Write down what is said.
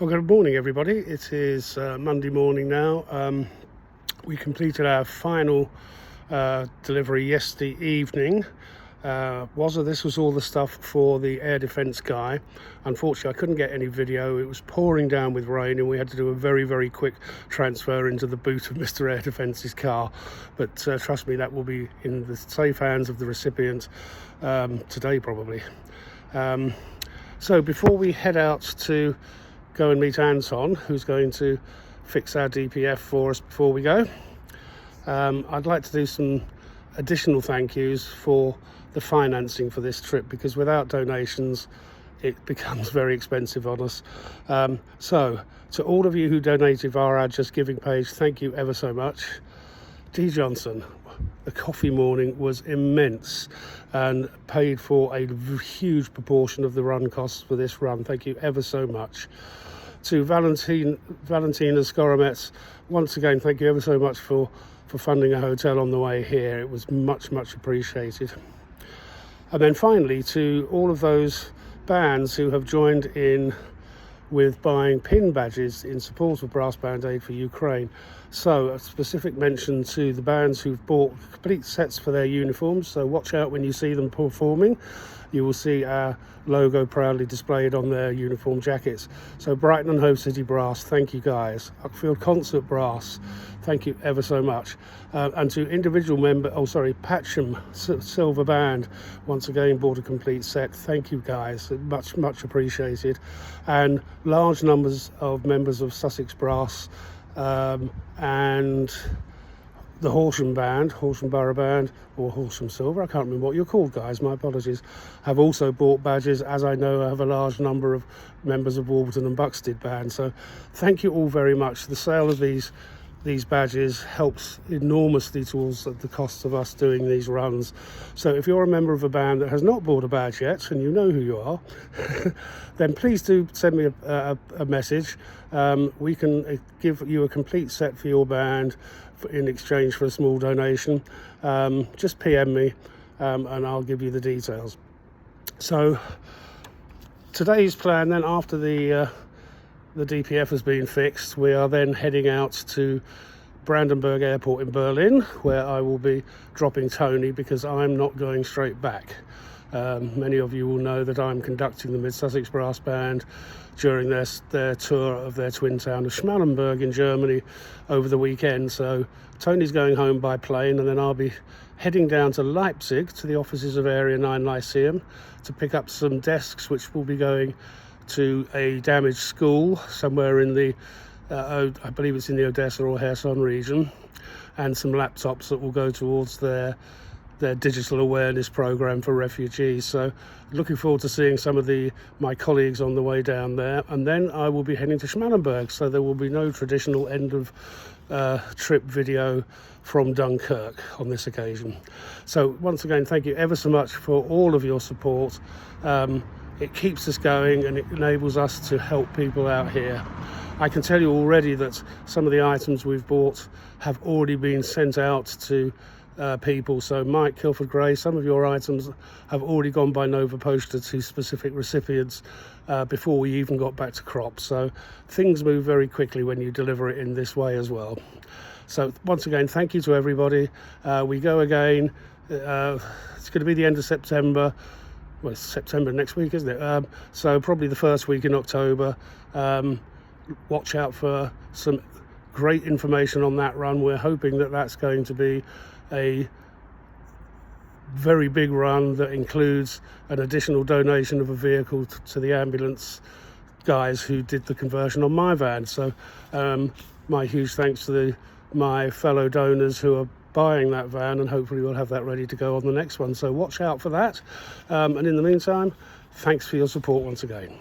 Well, good morning, everybody. It is Monday morning now. We completed our final delivery yesterday evening. This was all the stuff for the air defence guy. Unfortunately, I couldn't get any video. It was pouring down with rain and we had to do a very, very quick transfer into the boot of Mr. Air Defence's car. But trust me, that will be in the safe hands of the recipient today, probably. So before we head out to go and meet Anton, who's going to fix our DPF for us before we go, I'd like to do some additional thank yous for the financing for this trip, because without donations it becomes very expensive on us. So to all of you who donated via our Just Giving page, thank you ever so much. D. Johnson, the coffee morning was immense and paid for a huge proportion of the run costs for this run. Thank you ever so much. To Valentina Skorometz, once again, thank you ever so much for funding a hotel on the way here. It was much appreciated. And then finally, to all of those bands who have joined in with buying pin badges in support of Brass Band Aid for Ukraine. So a specific mention to the bands who've bought complete sets for their uniforms, so watch out when you see them performing. You will see our logo proudly displayed on their uniform jackets. So Brighton and Hove City Brass, thank you guys. Uckfield Concert Brass, thank you ever so much. And to individual Patcham Silver Band, once again bought a complete set. Thank you guys, much appreciated. And large numbers of members of Sussex Brass and the Horsham Band, Horsham Borough Band, or Horsham Silver, I can't remember what you're called, guys, my apologies, have also bought badges, as I know I have a large number of members of Warburton and Buxted Band. So thank you all very much. The sale of these badges helps enormously towards the cost of us doing these runs. So if you're a member of a band that has not bought a badge yet, and you know who you are, then please do send me a message. We can give you a complete set for your band in exchange for a small donation. Just PM me and I'll give you the details. So today's plan then, after the DPF has been fixed, we are then heading out to Brandenburg Airport in Berlin, where I will be dropping Tony, because I'm not going straight back. Many of you will know that I'm conducting the Mid-Sussex Brass Band during their tour of their twin town of Schmallenberg in Germany over the weekend. So Tony's going home by plane, and then I'll be heading down to Leipzig to the offices of Area 9 Lyceum to pick up some desks which will be going to a damaged school somewhere in the I believe it's in the Odessa or Kherson region, and some laptops that will go towards their digital awareness program for refugees. So looking forward to seeing some of my colleagues on the way down there, and then I will be heading to Schmallenberg, so there will be no traditional end of trip video from Dunkirk on this occasion. So once again, thank you ever so much for all of your support. It keeps us going and it enables us to help people out here. I can tell you already that some of the items we've bought have already been sent out to people. So Mike Kilford Gray, some of your items have already gone by Nova Posta to specific recipients before we even got back to crop. So things move very quickly when you deliver it in this way as well. So once again, thank you to everybody. We go again. It's going to be the end of September. Well, it's September next week, isn't it? So probably the first week in October. Watch out for some great information on that run. We're hoping that that's going to be a very big run that includes an additional donation of a vehicle to the ambulance guys who did the conversion on my van. So my huge thanks to my fellow donors who are buying that van, and hopefully we'll have that ready to go on the next one. So watch out for that. And in the meantime, thanks for your support once again.